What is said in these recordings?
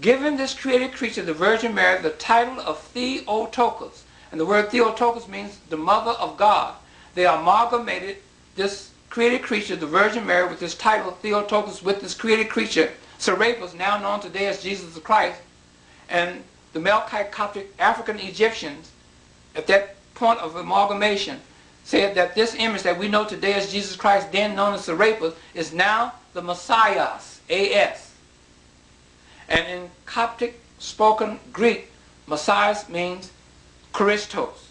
giving this created creature, the Virgin Mary, the title of Theotokos. And the word Theotokos means the mother of God. They amalgamated this created creature, the Virgin Mary, with this title of Theotokos, with this created creature, Serapis, now known today as Jesus Christ. And the Melkite Coptic African Egyptians, at that point of amalgamation, said that this image that we know today as Jesus Christ, then known as Serapis, is now the Messiah, A-S. And in Coptic spoken Greek, Messiah means Christos,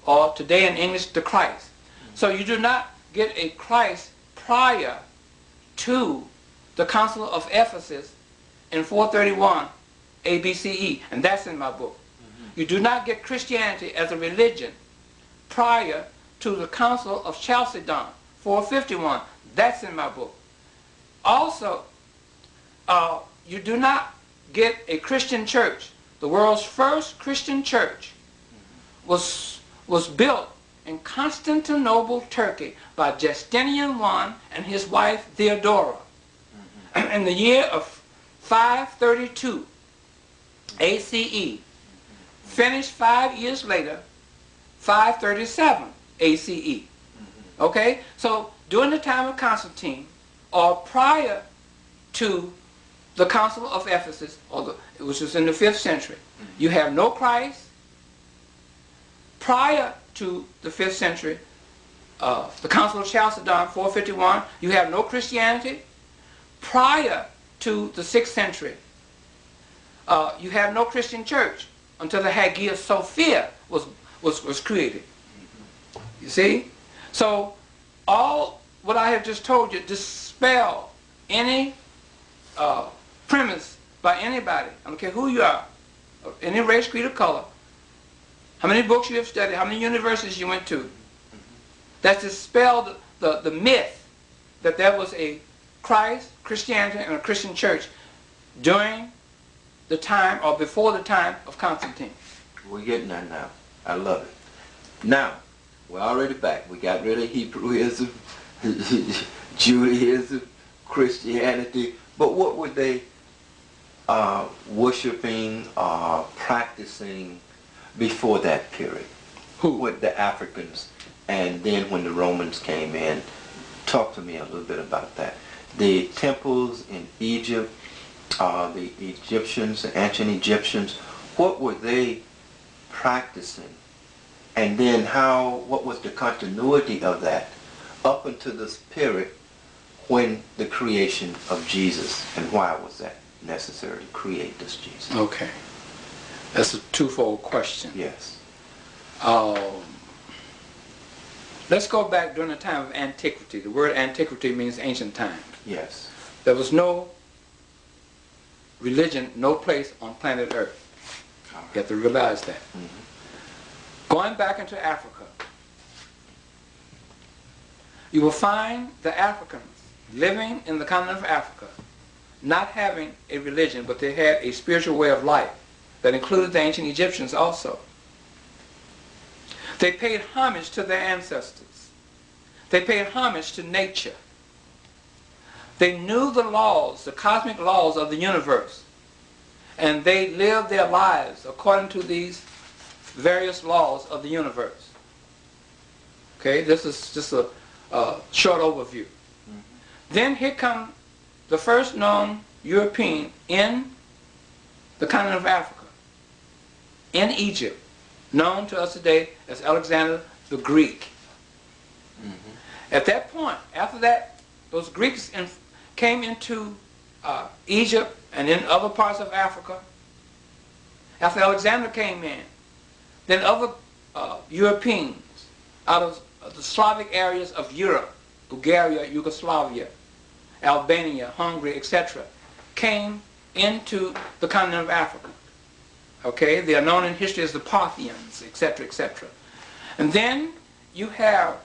or today in English, the Christ. So you do not get a Christ prior to the Council of Ephesus in 431 ABCE, and that's in my book. You do not get Christianity as a religion prior to the Council of Chalcedon, 451. That's in my book. Also, you do not get a Christian church. The world's first Christian church was built in Constantinople, Turkey, by Justinian I and his wife Theodora in the year of 532 ACE. Finished 5 years later, 537 ACE. Okay? So during the time of Constantine, or prior to the Council of Ephesus, which was in the 5th century, you have no Christ. Prior to the 5th century, the Council of Chalcedon, 451, you have no Christianity. Prior to the 6th century, you have no Christian church until the Hagia Sophia was created. You see? So all what I have just told you dispel any premise by anybody, I don't care who you are, of any race, creed, or color, how many books you have studied, how many universities you went to. That's dispelled the myth that there was a Christ, Christianity, and a Christian church during the time or before the time of Constantine. We're getting that now. I love it. Now, we're already back. We got rid of Hebrewism, Judaism, Christianity. But what were they worshiping, practicing before that period? Who? With the Africans, and then when the Romans came in. Talk to me a little bit about that. The temples in Egypt, the Egyptians, the ancient Egyptians, what were they practicing? And then what was the continuity of that up until this period when the creation of Jesus, and why was that necessary to create this Jesus? Okay. That's a twofold question. Yes. Let's go back during the time of antiquity. The word antiquity means ancient times. Yes. There was no religion, no place on planet Earth. Right. You have to realize that. Going back into Africa, you will find the Africans living in the continent of Africa not having a religion, but they had a spiritual way of life that included the ancient Egyptians also. They paid homage to their ancestors. They paid homage to nature. They knew the laws, the cosmic laws of the universe, and they lived their lives according to these various laws of the universe. Okay, this is just a short overview. Then here come the first known European in the continent of Africa, in Egypt, known to us today as Alexander the Greek. At that point, after that, those Greeks came into Egypt and in other parts of Africa. After Alexander came in, then other Europeans out of the Slavic areas of Europe, Bulgaria, Yugoslavia, Albania, Hungary, etc., came into the continent of Africa. Okay, they are known in history as the Parthians, etc., etc. And then you have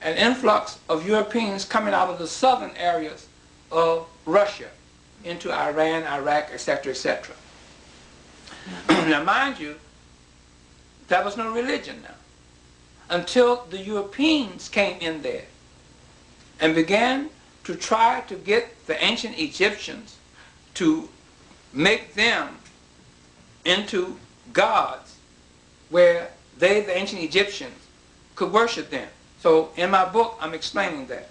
an influx of Europeans coming out of the southern areas of Russia into Iran, Iraq, etc., etc. Now, mind you, there was no religion now until the Europeans came in there and began to try to get the ancient Egyptians to make them into gods where they, the ancient Egyptians, could worship them. So in my book, I'm explaining that.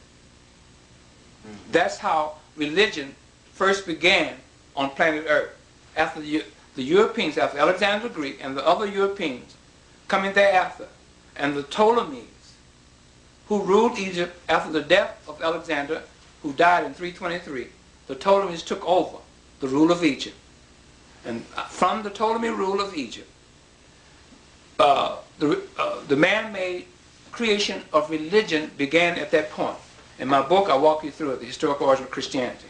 That's how religion first began on planet Earth. After the Europeans, after Alexander the Greek and the other Europeans coming thereafter, and the Ptolemies, who ruled Egypt after the death of Alexander, who died in 323, the Ptolemies took over the rule of Egypt. And from the Ptolemy rule of Egypt, the man-made creation of religion began at that point. In my book, I walk you through it, the historical origin of Christianity.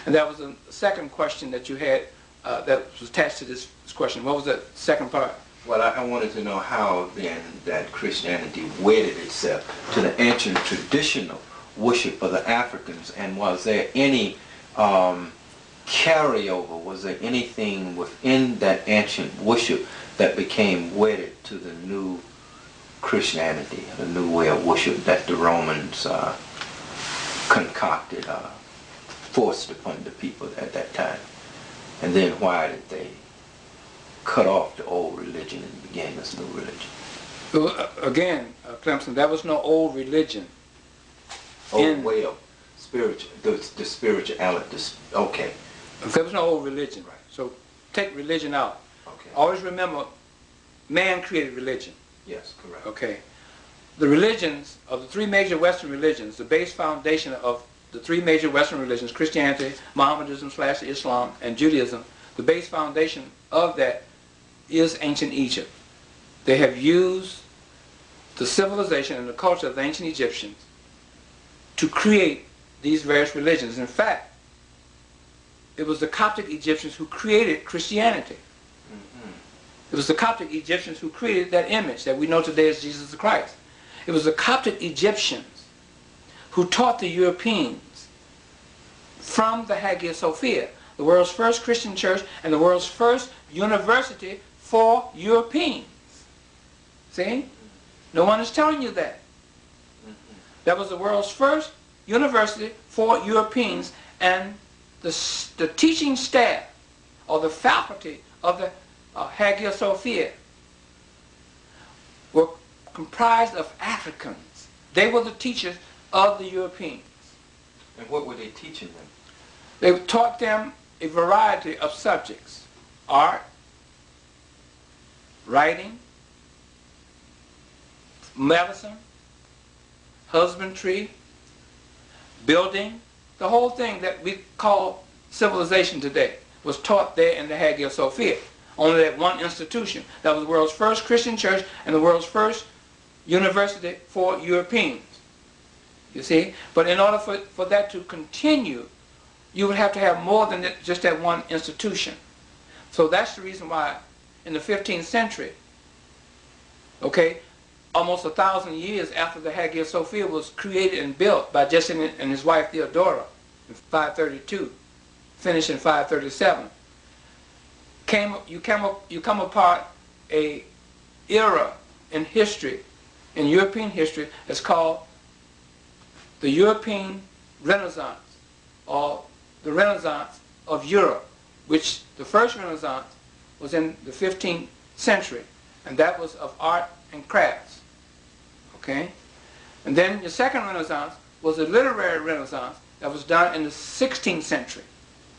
And that was the second question that you had that was attached to this question. What was the second part? Well, I wanted to know how then that Christianity wedded itself to the ancient traditional worship of the Africans, and was there any carryover? Was there anything within that ancient worship that became wedded to the new Christianity, the new way of worship that the Romans concocted, forced upon the people at that time? And then why did they cut off the old religion and begin this new religion? Well, again, Clemson, that was no old religion. Way of spiritual, the spirituality. Okay. There was no old religion. Right. So take religion out. Okay. Always remember, man created religion. Yes, correct. Okay. The religions of the three major Western religions, the base foundation of the three major Western religions, Christianity, Mohammedanism/Islam, and Judaism, the base foundation of that is ancient Egypt. They have used the civilization and the culture of the ancient Egyptians to create these various religions. In fact, it was the Coptic Egyptians who created Christianity. It was the Coptic Egyptians who created that image that we know today as Jesus Christ. It was the Coptic Egyptians who taught the Europeans from the Hagia Sophia, the world's first Christian church and the world's first university for Europeans. See? No one is telling you that. That was the world's first university for Europeans, and the teaching staff or the faculty of the Hagia Sophia were comprised of Africans. They were the teachers of the Europeans. And what were they teaching them? They taught them a variety of subjects: art, writing, medicine, husbandry, building. The whole thing that we call civilization today was taught there in the Hagia Sophia. Only that one institution. That was the world's first Christian church and the world's first university for Europeans. You see? But in order for that to continue, you would have to have more than just that one institution. So that's the reason why in the 15th century, okay, almost 1,000 years after the Hagia Sophia was created and built by Justin and his wife Theodora in 532, finished in 537, you come upon a era in history, in European history, that's called the European Renaissance, or the Renaissance of Europe, which the first Renaissance was in the 15th century, and that was of art and crafts. Okay? And then the second Renaissance was a literary Renaissance that was done in the 16th century.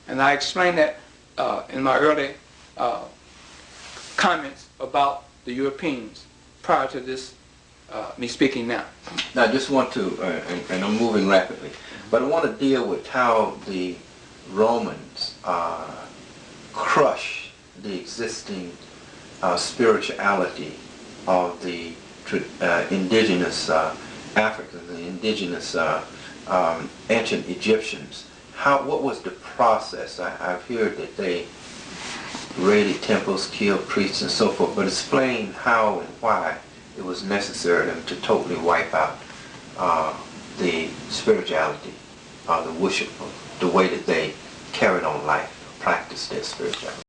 And I explained that in my early comments about the Europeans prior to this, me speaking now. Now I just want to, and I'm moving rapidly, but I want to deal with how the Romans crushed the existing spirituality of the indigenous Africans, the indigenous ancient Egyptians. What was the process? I've heard that they raided temples, killed priests, and so forth, but explain how and why it was necessary to totally wipe out the spirituality, the worship, the way that they carried on life, practiced their spirituality.